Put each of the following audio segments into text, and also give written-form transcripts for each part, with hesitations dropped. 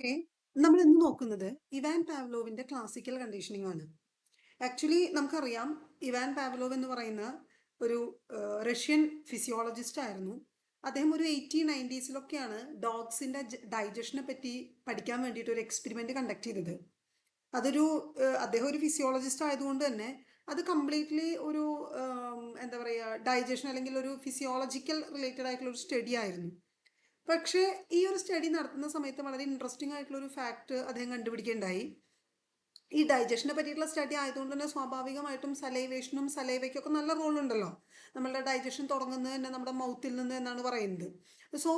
Okay, നമ്മൾ ഇന്ന് നോക്കുന്നത് ഇവാൻ പാവ്ലോവിന്റെ ക്ലാസിക്കൽ കണ്ടീഷനിങ് ആണ്. ആക്ച്വലി നമുക്കറിയാം, ഇവാൻ പാവ്ലോവ് എന്ന് പറയുന്ന ഒരു റഷ്യൻ ഫിസിയോളജിസ്റ്റ് ആയിരുന്നു. അദ്ദേഹം ഒരു 1890s ഡോഗ്സിന്റെ ഡൈജഷനെ പറ്റി പഠിക്കാൻ വേണ്ടിയിട്ട് ഒരു എക്സ്പെരിമെന്റ് കണ്ടക്ട് ചെയ്തത്. അതൊരു അദ്ദേഹം ഒരു ഫിസിയോളജിസ്റ്റ് ആയതുകൊണ്ട് തന്നെ അത് കംപ്ലീറ്റ്ലി ഒരു എന്താ പറയുക, ഡൈജഷൻ അല്ലെങ്കിൽ ഒരു ഫിസിയോളജിക്കൽ റിലേറ്റഡ് ആയിട്ടുള്ള ഒരു സ്റ്റഡി ആയിരുന്നു. പക്ഷേ ഈ ഒരു സ്റ്റഡി നടത്തുന്ന സമയത്ത് വളരെ ഇൻട്രസ്റ്റിംഗ് ആയിട്ടുള്ള ഒരു ഫാക്ട് അദ്ദേഹം കണ്ടുപിടിക്കുകയുണ്ടായി. ഈ ഡൈജഷനെ പറ്റിയിട്ടുള്ള സ്റ്റഡി ആയതുകൊണ്ട് തന്നെ സ്വാഭാവികമായിട്ടും സലൈവേഷനും സലൈവയ്ക്കൊക്കെ നല്ല റോളുണ്ടല്ലോ. നമ്മളുടെ ഡൈജഷൻ തുടങ്ങുന്നത് തന്നെ നമ്മുടെ മൗത്തിൽ നിന്ന് എന്നാണ് പറയുന്നത്. സോ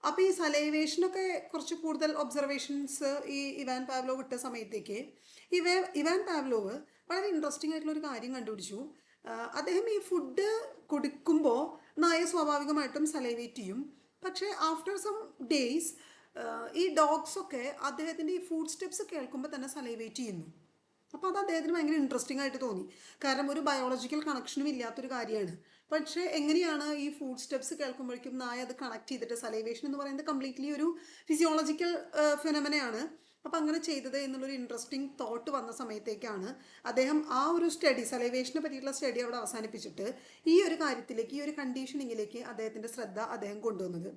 അപ്പോൾ ഈ സലൈവേഷനൊക്കെ കുറച്ച് കൂടുതൽ ഒബ്സർവേഷൻസ് ഈ ഇവാൻ പാവ്ലോവ് വിട്ട സമയത്തേക്ക് ഇവാൻ പാവ്ലോവ് വളരെ ഇൻട്രസ്റ്റിംഗ് ആയിട്ടുള്ള ഒരു കാര്യം കണ്ടുപിടിച്ചു. അദ്ദേഹം ഈ ഫുഡ് കൊടുക്കുമ്പോൾ നായ സ്വാഭാവികമായിട്ടും സലൈവേറ്റ് ചെയ്യും. പക്ഷേ ആഫ്റ്റർ സം ഡേയ്സ് ഈ ഡോഗ്സൊക്കെ അദ്ദേഹത്തിൻ്റെ ഈ ഫുഡ് സ്റ്റെപ്സ് കേൾക്കുമ്പോൾ തന്നെ സലൈവേറ്റ് ചെയ്യുന്നു. അപ്പോൾ അത് അദ്ദേഹത്തിന് ഭയങ്കര ഇൻട്രസ്റ്റിംഗ് ആയിട്ട് തോന്നി. കാരണം ഒരു ബയോളജിക്കൽ കണക്ഷനും ഇല്ലാത്തൊരു കാര്യമാണ്. പക്ഷേ എങ്ങനെയാണ് ഈ ഫുഡ് സ്റ്റെപ്സ് കേൾക്കുമ്പോഴേക്കും നായ അത് കണക്ട് ചെയ്തിട്ട്, സലൈവേഷൻ എന്ന് പറയുന്നത് കംപ്ലീറ്റ്ലി ഒരു ഫിസിയോളജിക്കൽ ഫിനോമിനയാണ്. അപ്പം അങ്ങനെ ചെയ്തത് എന്നുള്ളൊരു ഇൻട്രസ്റ്റിംഗ് തോട്ട് വന്ന സമയത്തേക്കാണ് അദ്ദേഹം ആ ഒരു സ്റ്റഡി, സലൈവേഷനെ പറ്റിയിട്ടുള്ള സ്റ്റഡി അവിടെ അവസാനിപ്പിച്ചിട്ട് ഈ ഒരു കാര്യത്തിലേക്ക്, ഈ ഒരു കണ്ടീഷനിങ്ങിലേക്ക് അദ്ദേഹത്തിൻ്റെ ശ്രദ്ധ അദ്ദേഹം കൊണ്ടുവന്നത്.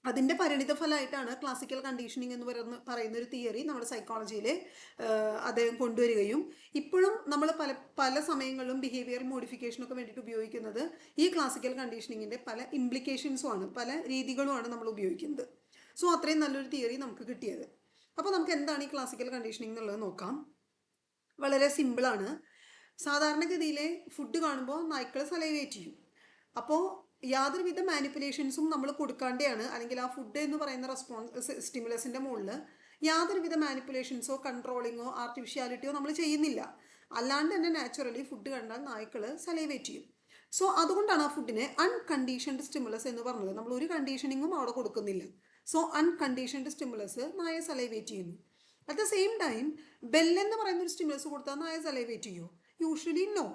അതിൻ്റെ പരിണിത ഫലമായിട്ടാണ് ക്ലാസിക്കൽ കണ്ടീഷനിങ് എന്ന് പറയുന്ന ഒരു തിയറി നമ്മുടെ സൈക്കോളജിയിൽ അദ്ദേഹം കൊണ്ടുവരികയും ഇപ്പോഴും നമ്മൾ പല പല സമയങ്ങളിലും ബിഹേവിയർ മോഡിഫിക്കേഷനൊക്കെ വേണ്ടിയിട്ട് ഉപയോഗിക്കുന്നത് ഈ ക്ലാസിക്കൽ കണ്ടീഷനിങ്ങിൻ്റെ പല ഇംപ്ലിക്കേഷൻസുമാണ്, പല രീതികളുമാണ് നമ്മൾ ഉപയോഗിക്കുന്നത്. സോ അത്രയും നല്ലൊരു തിയറി നമുക്ക് കിട്ടിയത്. അപ്പോൾ നമുക്ക് എന്താണ് ഈ ക്ലാസിക്കൽ കണ്ടീഷനിങ് എന്നുള്ളത് നോക്കാം. വളരെ സിമ്പിളാണ്. സാധാരണഗതിയിലെ ഫുഡ് കാണുമ്പോൾ നായ്ക്കൾ സലൈവേറ്റ് ചെയ്യും. അപ്പോൾ യാതൊരുവിധ മാനിപ്പുലേഷൻസും നമ്മൾ കൊടുക്കാണ്ടെയാണ്, അല്ലെങ്കിൽ ആ ഫുഡ് എന്ന് പറയുന്ന സ്റ്റിമുലസിൻ്റെ മുകളിൽ യാതൊരുവിധ മാനിപ്പുലേഷൻസോ കൺട്രോളിങ്ങോ ആർട്ടിഫിഷ്യാലിറ്റിയോ നമ്മൾ ചെയ്യുന്നില്ല. അല്ലാണ്ട് തന്നെ നാച്ചുറലി ഫുഡ് കണ്ടാൽ നായ്ക്കൾ സലൈവേറ്റ് ചെയ്യും. സോ അതുകൊണ്ടാണ് ആ ഫുഡിനെ അൺകണ്ടീഷൻഡ് സ്റ്റിമുലസ് എന്ന് പറഞ്ഞത്. നമ്മൾ ഒരു കണ്ടീഷനിങ്ങും അവിടെ കൊടുക്കുന്നില്ല. സോ അൺകണ്ടീഷൻഡ് സ്റ്റിമുലസ് നായ സലൈവേറ്റ് ചെയ്യുന്നു. അറ്റ് ദ സെയിം ടൈം ബെല്ലെന്ന് പറയുന്ന ഒരു സ്റ്റിമുലസ് കൊടുത്താൽ നായ സലൈവേറ്റ് ചെയ്യുമോ? Usually no.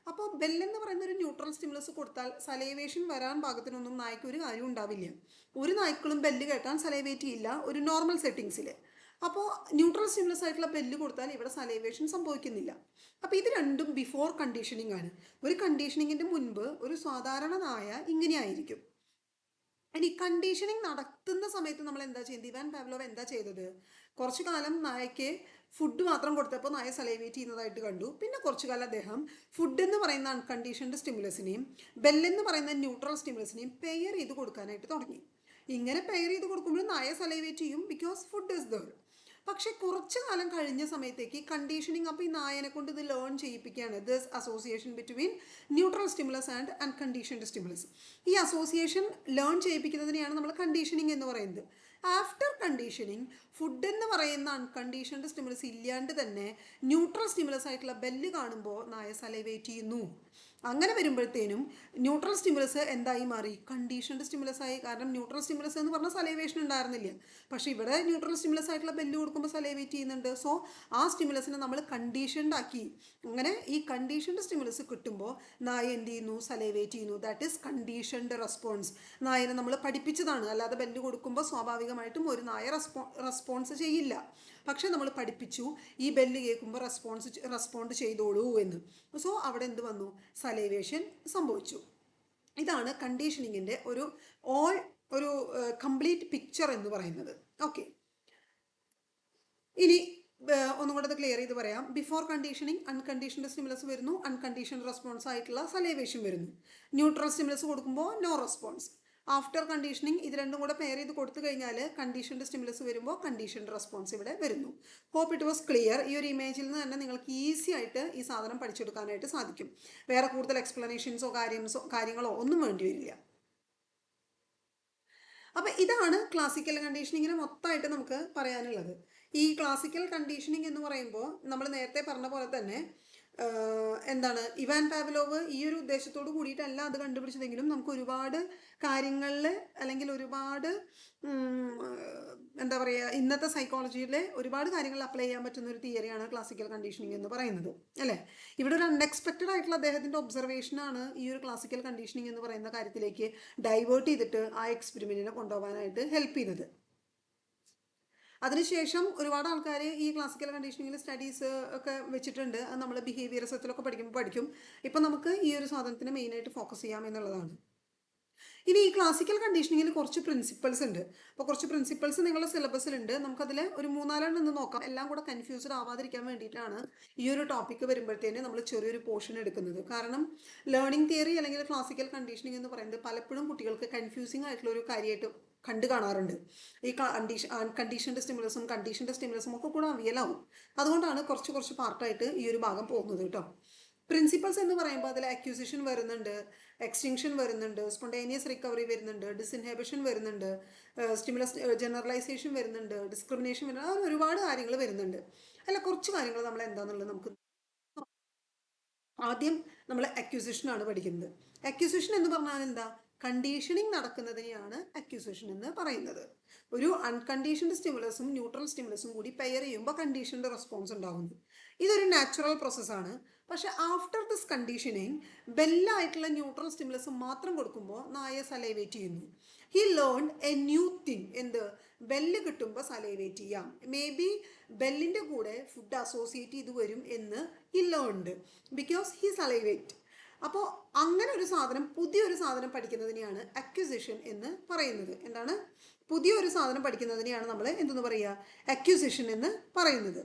അപ്പോൾ ബെല്ലെന്ന് പറയുന്ന ഒരു ന്യൂട്രൽ സ്റ്റിമുലസ് കൊടുത്താൽ സലൈവേഷൻ വരാൻ പാകത്തിനൊന്നും നായ്ക്ക് ഒരു കാര്യം ഉണ്ടാവില്ല. ഒരു നായ്ക്കളും ബെല്ല് കേട്ടാൽ സലൈവേറ്റ് ചെയ്യില്ല ഒരു നോർമൽ സെറ്റിങ്സിൽ. അപ്പോൾ ന്യൂട്രൽ സ്റ്റിമുലസ് ആയിട്ടുള്ള ബെല്ല് കൊടുത്താൽ ഇവിടെ സലൈവേഷൻ സംഭവിക്കുന്നില്ല. അപ്പോൾ ഇത് രണ്ടും ബിഫോർ കണ്ടീഷനിങ് ആണ്. ഒരു കണ്ടീഷനിങ്ങിൻ്റെ മുൻപ് ഒരു സാധാരണ നായ ഇങ്ങനെയായിരിക്കും. ഇനി കണ്ടീഷനിങ് നടത്തുന്ന സമയത്ത് നമ്മൾ എന്താ ചെയ്യുന്നത്? ഇവാൻ പാവ്ലോവ് എന്താ ചെയ്തത്? കുറച്ചു കാലം നായയ്ക്ക് ഫുഡ് മാത്രം കൊടുത്തപ്പോൾ നായ സലൈവേറ്റ് ചെയ്യുന്നതായിട്ട് കണ്ടു. പിന്നെ കുറച്ചു കാലം അദ്ദേഹം ഫുഡ് എന്ന് പറയുന്ന അൺകണ്ടീഷൻഡ് സ്റ്റിമുലസിനെയും ബെല്ലെന്ന് പറയുന്ന ന്യൂട്രൽ സ്റ്റിമുലസിനെയും പെയർ ചെയ്ത് കൊടുക്കാനായിട്ട് തുടങ്ങി. ഇങ്ങനെ പെയർ ചെയ്ത് കൊടുക്കുമ്പോൾ നായ സലൈവേറ്റ് ചെയ്യും, ബിക്കോസ് ഫുഡ് ഇസ് ദർ. പക്ഷെ കുറച്ചു കാലം കഴിഞ്ഞ സമയത്തേക്ക് കണ്ടീഷനിങ്, അപ്പോൾ ഈ നായനെ കൊണ്ട് ഇത് ലേൺ ചെയ്യിപ്പിക്കുകയാണ്. This association between neutral stimulus and unconditioned stimulus. ഈ അസോസിയേഷൻ ലേൺ ചെയ്യിപ്പിക്കുന്നതിനെയാണ് നമ്മൾ കണ്ടീഷനിങ് എന്ന് പറയുന്നത്. ആഫ്റ്റർ കണ്ടീഷനിങ് ഫുഡ് എന്ന് പറയുന്ന അൺകണ്ടീഷൻഡ് സ്റ്റിമുലസ് ഇല്ലാണ്ട് തന്നെ ന്യൂട്രൽ സ്റ്റിമുലസ് ആയിട്ടുള്ള ബെല്ല് കാണുമ്പോൾ നായ സലൈവേറ്റ് ചെയ്യുന്നു. അങ്ങനെ വരുമ്പോഴത്തേനും ന്യൂട്രൽ സ്റ്റിമുലസ് എന്തായി മാറി? കണ്ടീഷൻഡ് സ്റ്റിമുലസ് ആയി. കാരണം ന്യൂട്രൽ സ്റ്റിമുലസ് എന്ന് പറഞ്ഞാൽ സലൈവേഷൻ ഉണ്ടായിരുന്നില്ല. പക്ഷേ ഇവിടെ ന്യൂട്രൽ സ്റ്റിമുലസ് ആയിട്ടുള്ള ബെല്ല് കൊടുക്കുമ്പോൾ സലൈവേറ്റ് ചെയ്യുന്നുണ്ട്. സോ ആ സ്റ്റിമുലസിനെ നമ്മൾ കണ്ടീഷൻഡ് ആക്കി. അങ്ങനെ ഈ കണ്ടീഷൻഡ് സ്റ്റിമുലസ് കിട്ടുമ്പോൾ നായ എന്ത് ചെയ്യുന്നു? സലൈവേറ്റ് ചെയ്യുന്നു. That is conditioned response. നായനെ നമ്മൾ പഠിപ്പിച്ചതാണ്. അല്ലാതെ ബെല്ല് കൊടുക്കുമ്പോൾ സ്വാഭാവികമായിട്ടും ഒരു നായ റെസ്പോൺസ് ചെയ്യില്ല. പക്ഷെ നമ്മൾ പഠിപ്പിച്ചു, ഈ ബെല്ല് കേൾക്കുമ്പോൾ റെസ്പോണ്ട് ചെയ്തോളൂ എന്ന്. സോ അവിടെ എന്ത് വന്നു? സലൈവേഷൻ സംഭവിച്ചു. ഇതാണ് കണ്ടീഷനിങ്ങിൻ്റെ ഒരു കംപ്ലീറ്റ് പിക്ചർ എന്ന് പറയുന്നത്. ഓക്കെ, ഇനി ഒന്നും കൂടെ അത് ക്ലിയർ ചെയ്ത് പറയാം. ബിഫോർ കണ്ടീഷനിങ് അൺകണ്ടീഷൻഡ് സ്റ്റിമുലസ് വരുന്നു, അൺകണ്ടീഷൻഡ് റെസ്പോൺസ് ആയിട്ടുള്ള സലൈവേഷൻ വരുന്നു. ന്യൂട്രൽ സ്റ്റിമുലസ് കൊടുക്കുമ്പോൾ നോ റെസ്പോൺസ്. ആഫ്റ്റർ കണ്ടീഷനിങ് ഇത് രണ്ടും കൂടെ പെയർ ചെയ്ത് കൊടുത്തു കഴിഞ്ഞാൽ കണ്ടീഷൻഡ് സ്റ്റിമുലസ് വരുമ്പോൾ കണ്ടീഷൻഡ് റെസ്പോൺസ് ഇവിടെ വരുന്നു. Hope it was clear. ഈ ഒരു ഇമേജിൽ നിന്ന് തന്നെ നിങ്ങൾക്ക് ഈസി ആയിട്ട് ഈ സാധനം പഠിച്ചെടുക്കാനായിട്ട് സാധിക്കും. വേറെ കൂടുതൽ എക്സ്പ്ലനേഷൻസോ കാര്യങ്ങളോ ഒന്നും വേണ്ടി വരില്ല. അപ്പം ഇതാണ് ക്ലാസിക്കൽ കണ്ടീഷനിങ്ങിന് മൊത്തമായിട്ട് നമുക്ക് പറയാനുള്ളത്. ഈ ക്ലാസിക്കൽ കണ്ടീഷനിങ് എന്ന് പറയുമ്പോൾ നമ്മൾ നേരത്തെ പറഞ്ഞ പോലെ തന്നെ എന്താണ്, ഇവാൻ പാവ്ലോവ് ഈ ഒരു ഉദ്ദേശത്തോട് കൂടിയിട്ടല്ല അത് കണ്ടുപിടിച്ചതെങ്കിലും നമുക്ക് ഒരുപാട് കാര്യങ്ങളിൽ, അല്ലെങ്കിൽ ഒരുപാട് എന്താ പറയുക, ഇന്നത്തെ സൈക്കോളജിയിലെ ഒരുപാട് കാര്യങ്ങൾ അപ്ലൈ ചെയ്യാൻ പറ്റുന്ന ഒരു തിയറിയാണ് ക്ലാസിക്കൽ കണ്ടീഷനിങ് എന്ന് പറയുന്നത്, അല്ലേ? ഇവിടെ ഒരു അൺഎക്സ്പെക്റ്റഡ് ആയിട്ടുള്ള അദ്ദേഹത്തിൻ്റെ ഒബ്സർവേഷനാണ് ഈ ഒരു ക്ലാസിക്കൽ കണ്ടീഷനിങ് എന്ന് പറയുന്ന കാര്യത്തിലേക്ക് ഡൈവേർട്ട് ചെയ്തിട്ട് ആ എക്സ്പെരിമെൻറ്റിനെ കൊണ്ടുപോകാനായിട്ട് ഹെൽപ്പ് ചെയ്തത്. അതിനുശേഷം ഒരുപാട് ആൾക്കാർ ഈ ക്ലാസിക്കൽ കണ്ടീഷനിങ്ങിൽ സ്റ്റഡീസ് ഒക്കെ വെച്ചിട്ടുണ്ട്. അത് നമ്മൾ ബിഹേവിയറിസത്തിലൊക്കെ പഠിക്കും. ഇപ്പം നമുക്ക് ഈ ഒരു സാധനത്തിന് മെയിനായിട്ട് ഫോക്കസ് ചെയ്യാം എന്നുള്ളതാണ്. ഇനി ഈ ക്ലാസിക്കൽ കണ്ടീഷനിങ്ങിൽ കുറച്ച് പ്രിൻസിപ്പൾസ് ഉണ്ട്. അപ്പോൾ കുറച്ച് പ്രിൻസിപ്പൾസ് നിങ്ങളുടെ സിലബസിലുണ്ട്. നമുക്കതിൽ ഒരു 3-4 എണ്ണം നോക്കാം. എല്ലാം കൂടെ കൺഫ്യൂസ്ഡ് ആവാതിരിക്കാൻ വേണ്ടിയിട്ടാണ് ഈ ഒരു ടോപ്പിക്ക് വരുമ്പോഴത്തേന് നമ്മൾ ചെറിയൊരു പോർഷൻ എടുക്കുന്നത്. കാരണം ലേണിംഗ് തിയറി അല്ലെങ്കിൽ ക്ലാസിക്കൽ കണ്ടീഷനിങ് എന്ന് പറയുന്നത് പലപ്പോഴും കുട്ടികൾക്ക് കൺഫ്യൂസിങ് ആയിട്ടുള്ള ഒരു കാര്യമായിട്ട് കണ്ടു കാണാറുണ്ട്. ഈ കണ്ടീഷൻ്റെ സ്റ്റിമുലസും ഒക്കെ കൂടെ അവിയലാവും. അതുകൊണ്ടാണ് കുറച്ച് പാർട്ടായിട്ട് ഈ ഒരു ഭാഗം പോകുന്നത് കേട്ടോ. പ്രിൻസിപ്പൾസ് എന്ന് പറയുമ്പോൾ അതിൽ അക്യൂസിഷൻ വരുന്നുണ്ട്, എക്സ്റ്റിങ്ഷൻ വരുന്നുണ്ട്, സ്പോണ്ടേനിയസ് റിക്കവറി വരുന്നുണ്ട്, ഡിസ്ഇൻഹിബിഷൻ വരുന്നുണ്ട്, സ്റ്റിമുലസ് ജനറലൈസേഷൻ വരുന്നുണ്ട്, ഡിസ്ക്രിമിനേഷൻ വരുന്നുണ്ട്. അങ്ങനെ ഒരുപാട് കാര്യങ്ങൾ വരുന്നുണ്ട്. അല്ല, കുറച്ച് കാര്യങ്ങൾ നമ്മൾ എന്താണെന്നുള്ളത് നമുക്ക് ആദ്യം നമ്മൾ അക്യൂസിഷനാണ് പഠിക്കുന്നത്. അക്യൂസിഷൻ എന്ന് പറഞ്ഞാൽ എന്താ? കണ്ടീഷനിങ് നടക്കുന്നതിനെയാണ് അക്യൂസിഷൻ എന്ന് പറയുന്നത്. ഒരു അൺകണ്ടീഷൻഡ് സ്റ്റിമുലസും ന്യൂട്രൽ സ്റ്റിമുലസും കൂടി പെയർ ചെയ്യുമ്പോൾ കണ്ടീഷൻ്റെ റെസ്പോൺസ് ഉണ്ടാകുന്നു. ഇതൊരു നാച്ചുറൽ പ്രോസസ്സാണ്. പക്ഷെ ആഫ്റ്റർ ദിസ് കണ്ടീഷനിങ് ബെല്ലായിട്ടുള്ള ന്യൂട്രൽ സ്റ്റിമുലസ് മാത്രം കൊടുക്കുമ്പോൾ നായ സലൈവേറ്റ് ചെയ്യുന്നു. He learn a new thing. എന്ത്? ബെല്ല് കിട്ടുമ്പോൾ സലൈവേറ്റ് ചെയ്യാം. മേ ബി ബെല്ലിൻ്റെ കൂടെ ഫുഡ് അസോസിയേറ്റ് ചെയ്ത് വരും എന്ന് ഹി ലേൺഡ് ബിക്കോസ് ഹി സലൈവേറ്റ്. അപ്പോൾ അങ്ങനെ ഒരു സാധനം, പുതിയൊരു സാധനം പഠിക്കുന്നതിനെയാണ് അക്വിസിഷൻ എന്ന് പറയുന്നത്. എന്താണ്? പുതിയൊരു സാധനം പഠിക്കുന്നതിനെയാണ് നമ്മൾ എന്തെന്ന് പറയുക? അക്വിസിഷൻ എന്ന് പറയുന്നത്.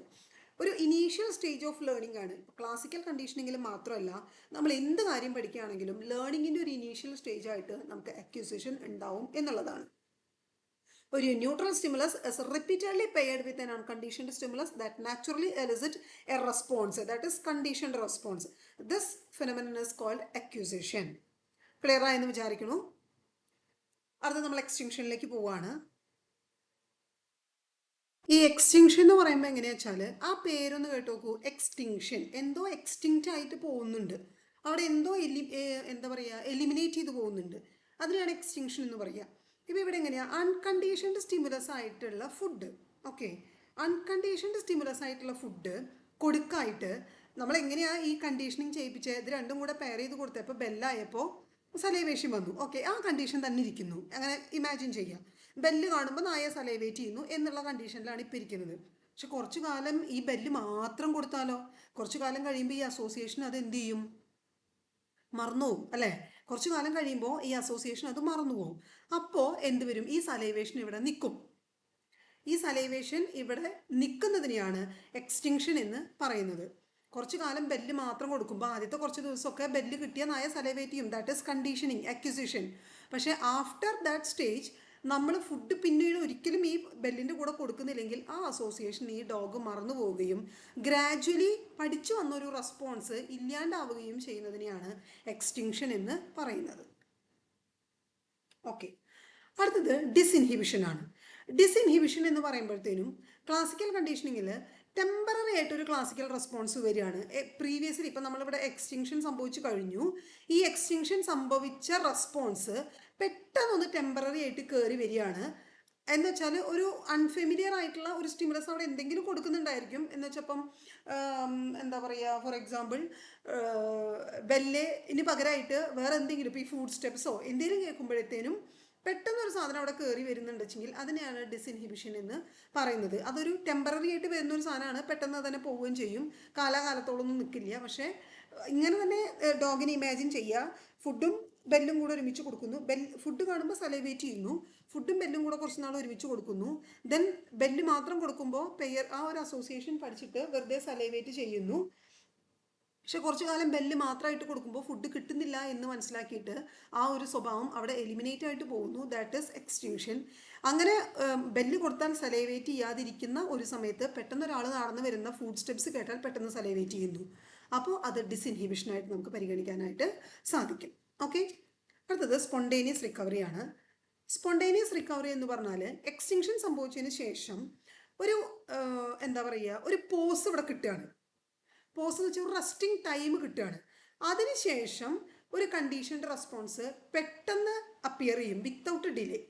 ഒരു ഇനീഷ്യൽ സ്റ്റേജ് ഓഫ് ലേണിംഗ് ആണ്. ക്ലാസിക്കൽ കണ്ടീഷനിങ്ങിൽ മാത്രമല്ല, നമ്മൾ എന്ത് കാര്യം പഠിക്കുകയാണെങ്കിലും ലേണിങ്ങിൻ്റെ ഒരു ഇനീഷ്യൽ സ്റ്റേജ് ആയിട്ട് നമുക്ക് അക്വിസിഷൻ ഉണ്ടാവും എന്നുള്ളതാണ്. ഒരു neutral stimulus is repeatedly paired with an unconditioned stimulus that naturally elicit a response, that is conditioned response. This phenomenon is called acquisition. Clear ആയെന്ന് വിചാരിക്കുന്നു. അടുത്ത നമ്മൾ എക്സ്റ്റിങ്ഷനിലേക്ക് പോവുകയാണ്. ഈ എക്സ്റ്റിങ്ഷൻ എന്ന് പറയുമ്പോൾ എങ്ങനെയാ വെച്ചാൽ, ആ പേരൊന്ന് കേട്ട് നോക്കൂ. എക്സ്റ്റിങ്ഷൻ, എന്തോ എക്സ്റ്റിങ്റ്റ് ആയിട്ട് പോകുന്നുണ്ട്, അവിടെ എന്തോ എന്താ പറയുക, എലിമിനേറ്റ് ചെയ്ത് പോകുന്നുണ്ട്. അതിനാണ് എക്സ്റ്റിങ്ഷൻ എന്ന് പറയുക. ഇപ്പോൾ ഇവിടെ എങ്ങനെയാണ്? അൺകണ്ടീഷൻഡ് സ്റ്റിമുലസ് ആയിട്ടുള്ള ഫുഡ്, ഓക്കെ, അൺകണ്ടീഷൻഡ് സ്റ്റിമുലസ് ആയിട്ടുള്ള ഫുഡ് കൊടുക്കായിട്ട് നമ്മൾ എങ്ങനെയാണ് ഈ കണ്ടീഷനിങ് ചെയ്യിപ്പിച്ചത്? ഇത് രണ്ടും കൂടെ പെയർ ചെയ്ത് കൊടുത്തപ്പോൾ ബെല്ലായപ്പോൾ സലൈവേഷൻ വന്നു. ഓക്കെ, ആ കണ്ടീഷൻ തന്നെ ഇരിക്കുന്നു. അങ്ങനെ ഇമാജിൻ ചെയ്യാം. ബെല്ല് കാണുമ്പോൾ നായ സലൈവേറ്റ് ചെയ്യുന്നു എന്നുള്ള കണ്ടീഷനിലാണ് ഇപ്പോൾ ഇരിക്കുന്നത്. പക്ഷെ കുറച്ചു കാലം ഈ ബെല്ല് മാത്രം കൊടുത്താലോ? കുറച്ചു കാലം കഴിയുമ്പോൾ ഈ അസോസിയേഷൻ അത് എന്ത് ചെയ്യും? മറന്നുപോകും അല്ലേ? കുറച്ചു കാലം കഴിയുമ്പോൾ ഈ അസോസിയേഷൻ അത് മറന്നുപോകും. അപ്പോൾ എന്ത് വരും? ഈ സലൈവേഷൻ ഇവിടെ നിൽക്കും. ഈ സലൈവേഷൻ ഇവിടെ നിൽക്കുന്നതിനെയാണ് എക്സ്റ്റിങ്ഷൻ എന്ന് പറയുന്നത്. കുറച്ചു കാലം ബെല്ല് മാത്രം കൊടുക്കുമ്പോൾ ആദ്യത്തെ കുറച്ച് ദിവസമൊക്കെ ബെല്ല് കിട്ടിയ നായ സലൈവേറ്റ് ചെയ്യും. That is conditioning, acquisition. പക്ഷേ ആഫ്റ്റർ ദാറ്റ് സ്റ്റേജ് നമ്മൾ ഫുഡ് പിന്നീട് ഒരിക്കലും ഈ ബെല്ലിൻ്റെ കൂടെ കൊടുക്കുന്നില്ലെങ്കിൽ ആ അസോസിയേഷൻ ഈ ഡോഗ് മറന്നു പോവുകയും ഗ്രാജ്വലി പഠിച്ചു വന്നൊരു റെസ്പോൺസ് ഇല്ലാണ്ടാവുകയും ചെയ്യുന്നതിനെയാണ് എക്സ്റ്റിങ്ഷൻ എന്ന് പറയുന്നത്. ഓക്കെ, അടുത്തത് ഡിസ്ഇൻഹിബിഷൻ ആണ്. ഡിസ്ഇൻഹിബിഷൻ എന്ന് പറയുമ്പോഴത്തേനും ക്ലാസിക്കൽ കണ്ടീഷനിങ്ങിൽ ടെമ്പററി ആയിട്ടൊരു ക്ലാസിക്കൽ റെസ്പോൺസ് വരികയാണ്. പ്രീവിയസ്ലി ഇപ്പം നമ്മളിവിടെ എക്സ്റ്റിങ്ഷൻ സംഭവിച്ചു കഴിഞ്ഞു. ഈ എക്സ്റ്റിങ്ഷൻ സംഭവിച്ച റെസ്പോൺസ് പെട്ടെന്നൊന്ന് ടെമ്പററി ആയിട്ട് കയറി വരികയാണ്. എന്ന് വെച്ചാൽ ഒരു അൺഫെമിലിയർ ആയിട്ടുള്ള ഒരു സ്റ്റിമുലസ് അവിടെ എന്തെങ്കിലും കൊടുക്കുന്നുണ്ടായിരിക്കും. എന്ന് വെച്ചപ്പം എന്താ പറയുക, ഫോർ എക്സാമ്പിൾ ബെല്ലിന് പകരമായിട്ട് വേറെ എന്തെങ്കിലും, ഇപ്പോൾ ഈ ഫുഡ് സ്റ്റെപ്സോ എന്തെങ്കിലും കേൾക്കുമ്പോഴത്തേനും പെട്ടെന്നൊരു സാധനം അവിടെ കയറി വരുന്നുണ്ടെങ്കിൽ അതിനെയാണ് ഡിസ്ഇൻഹിബിഷൻ എന്ന് പറയുന്നത്. അതൊരു ടെമ്പററി ആയിട്ട് വരുന്നൊരു സാധനമാണ്. പെട്ടെന്ന് തന്നെ പോവുകയും ചെയ്യും, കാലാകാലത്തോളൊന്നും നിൽക്കില്ല. പക്ഷേ ഇങ്ങനെ തന്നെ ഡോഗിനെ ഇമാജിൻ ചെയ്യുക. ഫുഡും ബെല്ലും കൂടെ ഒരുമിച്ച് കൊടുക്കുന്നു. ഫുഡ് കാണുമ്പോൾ സലൈവേറ്റ് ചെയ്യുന്നു. ഫുഡും ബെല്ലും കൂടെ കുറച്ച് നാൾ ഒരുമിച്ച് കൊടുക്കുന്നു. ദെൻ ബെല്ല് മാത്രം കൊടുക്കുമ്പോൾ ആ ഒരു അസോസിയേഷൻ പഠിച്ചിട്ട് വെറുതെ സലൈവേറ്റ് ചെയ്യുന്നു. പക്ഷെ കുറച്ചു കാലം ബെല്ല് മാത്രമായിട്ട് കൊടുക്കുമ്പോൾ ഫുഡ് കിട്ടുന്നില്ല എന്ന് മനസ്സിലാക്കിയിട്ട് ആ ഒരു സ്വഭാവം അവിടെ എലിമിനേറ്റ് ആയിട്ട് പോകുന്നു. That is extinction. അങ്ങനെ ബെല്ല് കൊടുത്താൽ സലൈവേറ്റ് ചെയ്യാതിരിക്കുന്ന ഒരു സമയത്ത് പെട്ടെന്ന് ഒരാൾ നടന്നു വരുന്ന ഫുഡ് സ്റ്റെപ്സ് കേട്ടാൽ പെട്ടെന്ന് സലൈവേറ്റ് ചെയ്യുന്നു. അപ്പോൾ അത് ഡിസ്ഇൻഹിബിഷനായിട്ട് നമുക്ക് പരിഗണിക്കാനായിട്ട് സാധിക്കും. ഓക്കെ, അടുത്തത് സ്പോണ്ടേനിയസ് റിക്കവറിയാണ്. സ്പോണ്ടേനിയസ് റിക്കവറി എന്ന് പറഞ്ഞാൽ എക്സ്റ്റിങ്ഷൻ സംഭവിച്ചതിന് ശേഷം ഒരു എന്താ പറയുക, ഒരു പോസ് ഇവിടെ കിട്ടുകയാണ്. പോസ് എന്ന് വെച്ചാൽ ഒരു റെസ്റ്റിംഗ് ടൈം കിട്ടുകയാണ്. അതിനുശേഷം ഒരു കണ്ടീഷൻ്റെ റെസ്പോൺസ് പെട്ടെന്ന് അപ്പിയർ ചെയ്യും വിത്തൗട്ട് ഡിലേ.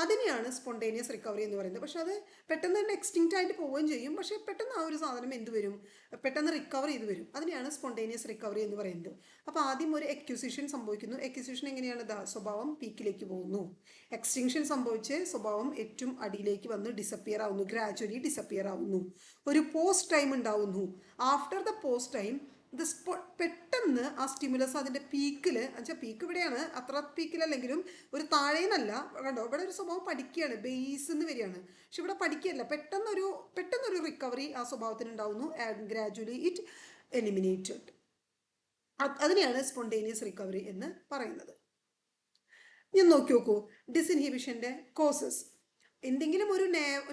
അതിനെയാണ് സ്പോണ്ടേനിയസ് റിക്കവറി എന്ന് പറയുന്നത്. പക്ഷെ അത് പെട്ടെന്ന് തന്നെ എക്സ്റ്റിങ്ക്റ്റ് ആയിട്ട് പോവുകയും ചെയ്യും. പക്ഷെ പെട്ടെന്ന് ആ ഒരു സാധനം എന്ത് വരും, പെട്ടെന്ന് റിക്കവർ ചെയ്ത് വരും. അതിനെയാണ് സ്പോണ്ടേനിയസ് റിക്കവറി എന്ന് പറയുന്നത്. അപ്പോൾ ആദ്യം ഒരു എക്യൂസിഷൻ സംഭവിക്കുന്നു. എക്യൂസിഷൻ എങ്ങനെയാണ്? സ്വഭാവം പീക്കിലേക്ക് പോകുന്നു. എക്സ്റ്റിങ്ഷൻ സംഭവിച്ച് സ്വഭാവം ഏറ്റവും അടിയിലേക്ക് വന്ന് ഡിസപ്പിയർ ആവുന്നു, ഗ്രാജുവലി ഡിസപ്പിയർ ആവുന്നു. ഒരു പോസ്റ്റ് ടൈം ഉണ്ടാവുന്നു. ആഫ്റ്റർ ദ പോസ്റ്റ് ടൈം പെട്ടെന്ന് ആ സ്റ്റിമുലസ് അതിൻ്റെ പീക്കിൽ, എന്നുവെച്ചാൽ പീക്ക് ഇവിടെയാണ്, അത്ര പീക്കിലല്ലെങ്കിലും ഒരു താഴേന്നല്ല, കണ്ടോ ഇവിടെ ഒരു സ്വഭാവം പഠിക്കുകയാണ്, ബേസ് എന്ന് വരികയാണ്. പക്ഷെ ഇവിടെ പഠിക്കുകയല്ല, പെട്ടെന്നൊരു റിക്കവറി ആ സ്വഭാവത്തിന് ഉണ്ടാവുന്നു. And gradually it eliminated. അതിനെയാണ് സ്പോണ്ടേനിയസ് റിക്കവറി എന്ന് പറയുന്നത്. ഞാൻ നോക്കി നോക്കൂ, ഡിസ്ഇൻഹിബിഷൻ്റെ കോസസ്. എന്തെങ്കിലും ഒരു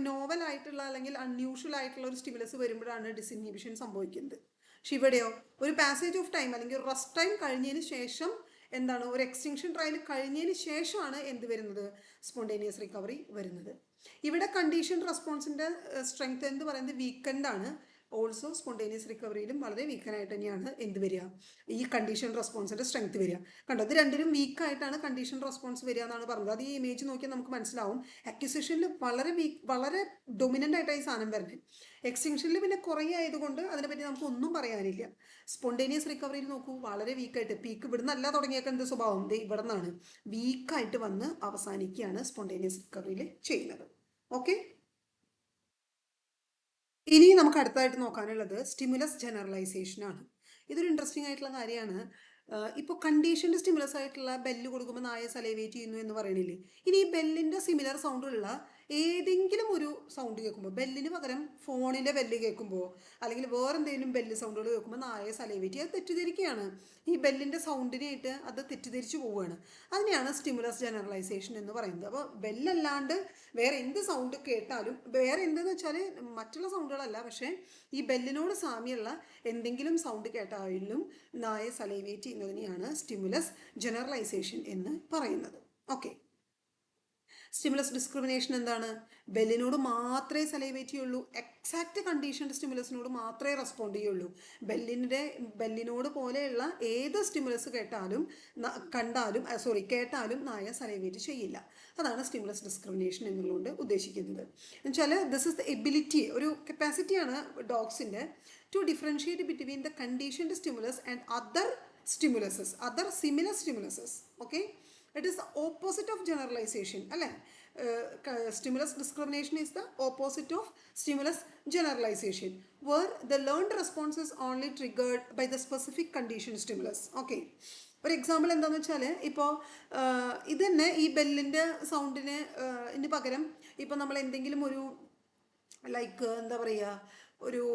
നോവലായിട്ടുള്ള അല്ലെങ്കിൽ അൺയൂഷ്വൽ ആയിട്ടുള്ള ഒരു സ്റ്റിമുലസ് വരുമ്പോഴാണ് ഡിസ്ഇൻഹിബിഷൻ സംഭവിക്കുന്നത്. പക്ഷെ ഇവിടെയോ ഒരു പാസേജ് ഓഫ് ടൈം അല്ലെങ്കിൽ ഒരു റസ്റ്റ് ടൈം കഴിഞ്ഞതിന് ശേഷം എന്താണ്, ഒരു എക്സ്റ്റിങ്ഷൻ ട്രയൽ കഴിഞ്ഞതിന് ശേഷമാണ് എന്ത് വരുന്നത്, സ്പോണ്ടേനിയസ് റിക്കവറി വരുന്നത്. ഇവിടെ കണ്ടീഷൻ റെസ്പോൺസിൻ്റെ സ്ട്രെങ്ത് എന്ന് പറയുന്നത് വീക്കെൻഡ് ആണ്. ഓൾസോ സ്പോണ്ടേനിയസ് റിക്കവറിയിലും വളരെ വീക്കനായിട്ട് തന്നെയാണ് എന്ത് വരിക, ഈ കണ്ടീഷൻ റെസ്പോൺസിൻ്റെ സ്ട്രെങ്ത് വരിക. കണ്ടോ, ഇത് രണ്ടിലും വീക്കായിട്ടാണ് കണ്ടീഷൻ റെസ്പോൺസ് വരിക എന്നാണ് പറഞ്ഞത്. അത് ഈ ഇമേജ് നോക്കിയാൽ നമുക്ക് മനസ്സിലാവും. അക്വിസിഷനിൽ വളരെ ഡൊമിനൻ്റ് ആയിട്ടാണ് ഈ സാധനം വരുന്നത്. എക്സ്റ്റിങ്ഷനിൽ പിന്നെ കുറേ ആയതുകൊണ്ട് അതിനെപ്പറ്റി നമുക്ക് ഒന്നും പറയാനില്ല. സ്പോണ്ടേനിയസ് റിക്കവറിയിൽ നോക്കൂ, വളരെ വീക്കായിട്ട്, പീക്ക് ഇവിടെ നിന്നല്ല തുടങ്ങിയേക്കുന്നത് സ്വഭാവം, ഇവിടെ നിന്നാണ് വീക്കായിട്ട് വന്ന് അവസാനിക്കുകയാണ് സ്പോണ്ടേനിയസ് റിക്കവറിയിൽ ചെയ്യുന്നത്. ഓക്കെ, ഇനി നമുക്ക് അടുത്തതായിട്ട് നോക്കാനുള്ളത് സ്റ്റിമുലസ് ജനറലൈസേഷൻ ആണ്. ഇതൊരു ഇൻട്രസ്റ്റിംഗ് ആയിട്ടുള്ള കാര്യമാണ്. ഇപ്പോൾ കണ്ടീഷൻഡ് സ്റ്റിമുലസ് ആയിട്ടുള്ള ബെല്ല് കൊടുക്കുമ്പോൾ നായ സലൈവേറ്റ് ചെയ്യുന്നു എന്ന് പറയണില്ലേ. ഇനി ഈ ബെല്ലിൻ്റെ സിമിലർ സൗണ്ടുള്ള ഏതെങ്കിലും ഒരു സൗണ്ട് കേൾക്കുമ്പോൾ, ബെല്ലിന് പകരം ഫോണിലെ ബെല്ല് കേൾക്കുമ്പോൾ അല്ലെങ്കിൽ വേറെ എന്തെങ്കിലും ബെല്ല് സൗണ്ടുകൾ കേൾക്കുമ്പോൾ നായ സലൈവേറ്റ് അത് തെറ്റിദ്ധരിക്കുകയാണ്. ഈ ബെല്ലിൻ്റെ സൗണ്ടിനായിട്ട് അത് തെറ്റിദ്ധരിച്ചു പോവുകയാണ്. അതിനെയാണ് സ്റ്റിമുലസ് ജനറലൈസേഷൻ എന്ന് പറയുന്നത്. അപ്പോൾ ബെല്ലല്ലാണ്ട് വേറെ എന്ത് സൗണ്ട് കേട്ടാലും, വേറെ എന്തെന്ന് വെച്ചാൽ മറ്റുള്ള സൗണ്ടുകളല്ല, പക്ഷേ ഈ ബെല്ലിനോട് സാമ്യമുള്ള എന്തെങ്കിലും സൗണ്ട് കേട്ടാലും നായ സലൈവേറ്റ് ചെയ്യുന്നതിനെയാണ് സ്റ്റിമുലസ് ജനറലൈസേഷൻ എന്ന് പറയുന്നത്. ഓക്കെ, സ്റ്റിമുലസ് ഡിസ്ക്രിമിനേഷൻ എന്താണ്? ബെല്ലിനോട് മാത്രമേ സലൈവേറ്റ് ചെയ്യുള്ളൂ, എക്സാക്റ്റ് കണ്ടീഷൻഡ് സ്റ്റിമുലസിനോട് മാത്രമേ റെസ്പോണ്ട് ചെയ്യുള്ളൂ. ബെല്ലിനോട് പോലെയുള്ള ഏത് സ്റ്റിമുലസ് കേട്ടാലും നായ സലൈവേറ്റ് ചെയ്യില്ല. അതാണ് സ്റ്റിമുലസ് ഡിസ്ക്രിമിനേഷൻ എന്നുള്ളതുകൊണ്ട് ഉദ്ദേശിക്കുന്നത്. എന്നുവെച്ചാൽ ദിസ് ഇസ് ദ എബിലിറ്റി, ഒരു കപ്പാസിറ്റിയാണ് ഡോഗ്സിൻ്റെ to differentiate between the conditioned stimulus and other similar stimuluses. Okay, it is the opposite of generalization, അല്ലേ? Stimulus discrimination is the opposite of stimulus generalization, where the learned response is only triggered by the specific condition stimulus. Okay, ഒരു example എന്താണെന്ന് വെച്ചാൽ, ഇപ്പോൾ ഇത് തന്നെ ഈ ബെല്ലിൻ്റെ സൗണ്ടിന് പകരം ഇപ്പോൾ നമ്മൾ എന്തെങ്കിലും ഒരു ലൈക്ക് എന്താ പറയുക, ഒരു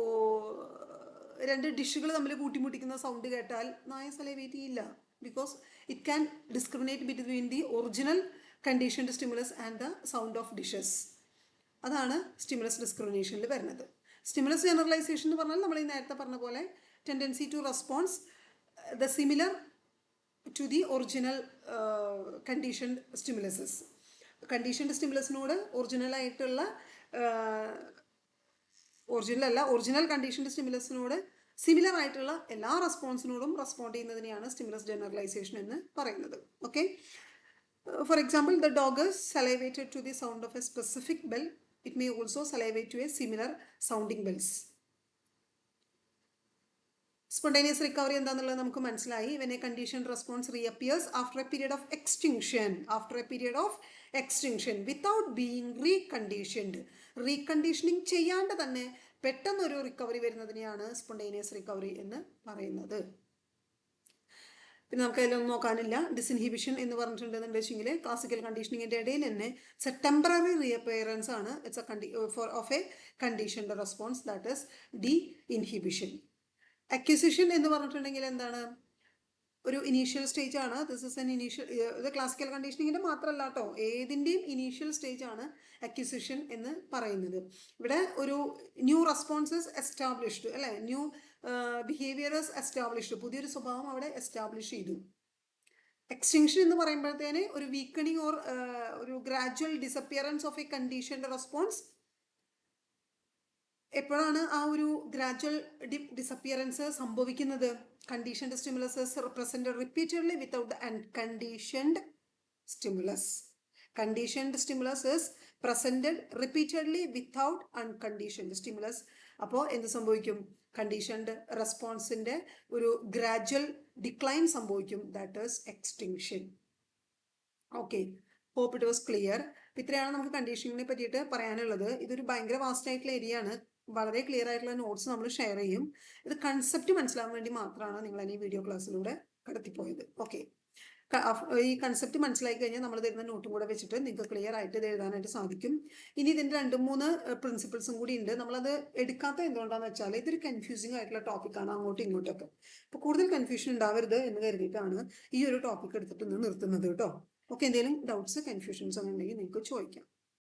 രണ്ട് ഡിഷുകൾ തമ്മിൽ കൂട്ടിമുട്ടിക്കുന്ന സൗണ്ട് കേട്ടാൽ നായ സലൈവേറ്റ് ചെയ്യില്ല. Because it can discriminate between the original conditioned stimulus and the sound of dishes. അതാണ് സ്റ്റിമുലസ് ഡിസ്ക്രിമിനേഷനിൽ വരുന്നത്. സ്റ്റിമുലസ് ജനറലൈസേഷൻ എന്ന് പറഞ്ഞാൽ നമ്മൾ ഈ നേരത്തെ പറഞ്ഞ പോലെ tendency to response the similar to the original conditioned stimuluses. Conditioned സ്റ്റിമുലസിനോട് ഒറിജിനൽ കണ്ടീഷൻഡ് സ്റ്റിമുലസിനോട് സിമിലർ ആയിട്ടുള്ള എല്ലാ റെസ്പോൺസിനോടും റെസ്പോണ്ട് ചെയ്യുന്നതിനെയാണ് സ്റ്റിമുലസ് ജനറലൈസേഷൻ എന്ന് പറയുന്നത്. Okay, for example, the dog salivated to the sound of a specific bell. It may also salivate to a similar sounding bells. Spontaneous recovery എന്താണെന്നുള്ളത് നമുക്ക് മനസ്സിലായി. When a condition response reappears after a period of extinction without being reconditioning ചെയ്യാണ്ട് തന്നെ പെട്ടെന്നൊരു recovery വരുന്നതിനെയാണ് spontaneous recovery എന്ന് പറയുന്നത്. പിന്നെ നമുക്ക് അതിലൊന്നും നോക്കാനില്ല. ഡിസ്ഇൻഹിബിഷൻ എന്ന് പറഞ്ഞിട്ടുണ്ടെന്ന് വെച്ചെങ്കിൽ ക്ലാസിക്കൽ കണ്ടീഷനിങ്ങിൻ്റെ ഇടയിൽ തന്നെ ഇറ്റ്സ് എ ടെമ്പററി റീഅപ്പിയറൻസ് ആണ്. It's of A conditioned response, that is D inhibition. Acquisition എന്ന് പറഞ്ഞിട്ടുണ്ടെങ്കിൽ എന്താണ്, ഒരു ഇനീഷ്യൽ സ്റ്റേജ് ആണ്. ദിസ് ഇസ് എൻ ഇനീഷ്യൽ, ഇത് ക്ലാസിക്കൽ കണ്ടീഷനിങ്ങിൻ്റെ മാത്രമല്ല കേട്ടോ, ഏതിൻ്റെയും ഇനീഷ്യൽ സ്റ്റേജ് ആണ് അക്വിസിഷൻ എന്ന് പറയുന്നത്. ഇവിടെ ഒരു ന്യൂ റെസ്പോൺസസ് എസ്റ്റാബ്ലിഷ്ഡ്, അല്ലേ, ന്യൂ ബിഹേവിയറസ് എസ്റ്റാബ്ലിഷ്ഡ്, പുതിയൊരു സ്വഭാവം അവിടെ എസ്റ്റാബ്ലിഷ് ചെയ്തു. എക്സ്റ്റിങ്ഷൻ എന്ന് പറയുമ്പോഴത്തേന് ഒരു വീക്കണിങ് ഓർ ഒരു gradual disappearance of A conditioned response. എപ്പോഴാണ് ആ ഒരു ഗ്രാജുവൽ ഡിസപ്പിയറൻസ് സംഭവിക്കുന്നത്? Conditioned stimuluses represented repeatedly without the unconditioned stimulus. Conditioned stimulus is presented repeatedly without unconditioned stimulus. അപ്പോൾ എന്ത് സംഭവിക്കും? കണ്ടീഷൻഡ് റെസ്പോൺസിന്റെ ഒരു ഗ്രാജുവൽ ഡിക്ലൈൻ സംഭവിക്കും. That is extinction. Okay, hope it was clear. ഇത്രയാണ് നമുക്ക് കണ്ടീഷനിങ്ങിനെ പറ്റിയിട്ട് പറയാനുള്ളത്. ഇതൊരു ഭയങ്കര വാസ്റ്റ് ആയിട്ടുള്ള ഏരിയ ആണ്. വളരെ ക്ലിയർ ആയിട്ടുള്ള നോട്ട്സ് നമ്മൾ ഷെയർ ചെയ്യും. ഇത് കൺസെപ്റ്റ് മനസ്സിലാവാൻ വേണ്ടി മാത്രമാണ് നിങ്ങൾ ഈ വീഡിയോ ക്ലാസ്സിലൂടെ കടത്തിപ്പോയത്. ഓക്കെ, ഈ കൺസെപ്റ്റ് മനസ്സിലാക്കി കഴിഞ്ഞാൽ നമ്മൾ തരുന്ന നോട്ടും കൂടെ വെച്ചിട്ട് നിങ്ങൾക്ക് ക്ലിയർ ആയിട്ട് ഇത് എഴുതാനായിട്ട് സാധിക്കും. ഇനി ഇതിൻ്റെ 2-3 പ്രിൻസിപ്പിൾസും കൂടി ഉണ്ട്. നമ്മളത് എടുക്കാത്ത എന്തുകൊണ്ടാന്ന് വെച്ചാൽ ഇതൊരു കൺഫ്യൂസിങ് ആയിട്ടുള്ള ടോപ്പിക്കാണ് അങ്ങോട്ടും ഇങ്ങോട്ടൊക്കെ. അപ്പോൾ കൂടുതൽ കൺഫ്യൂഷൻ ഉണ്ടാവരുത് എന്ന് കരുതിയിട്ടാണ് ഈ ഒരു ടോപ്പിക് എടുത്തിട്ട് നിർത്തുന്നത് കേട്ടോ. ഓക്കെ, എന്തെങ്കിലും ഡൗട്ട്സ് കൺഫ്യൂഷൻസ് ഉണ്ടെങ്കിൽ നിങ്ങൾക്ക് ചോദിക്കാം.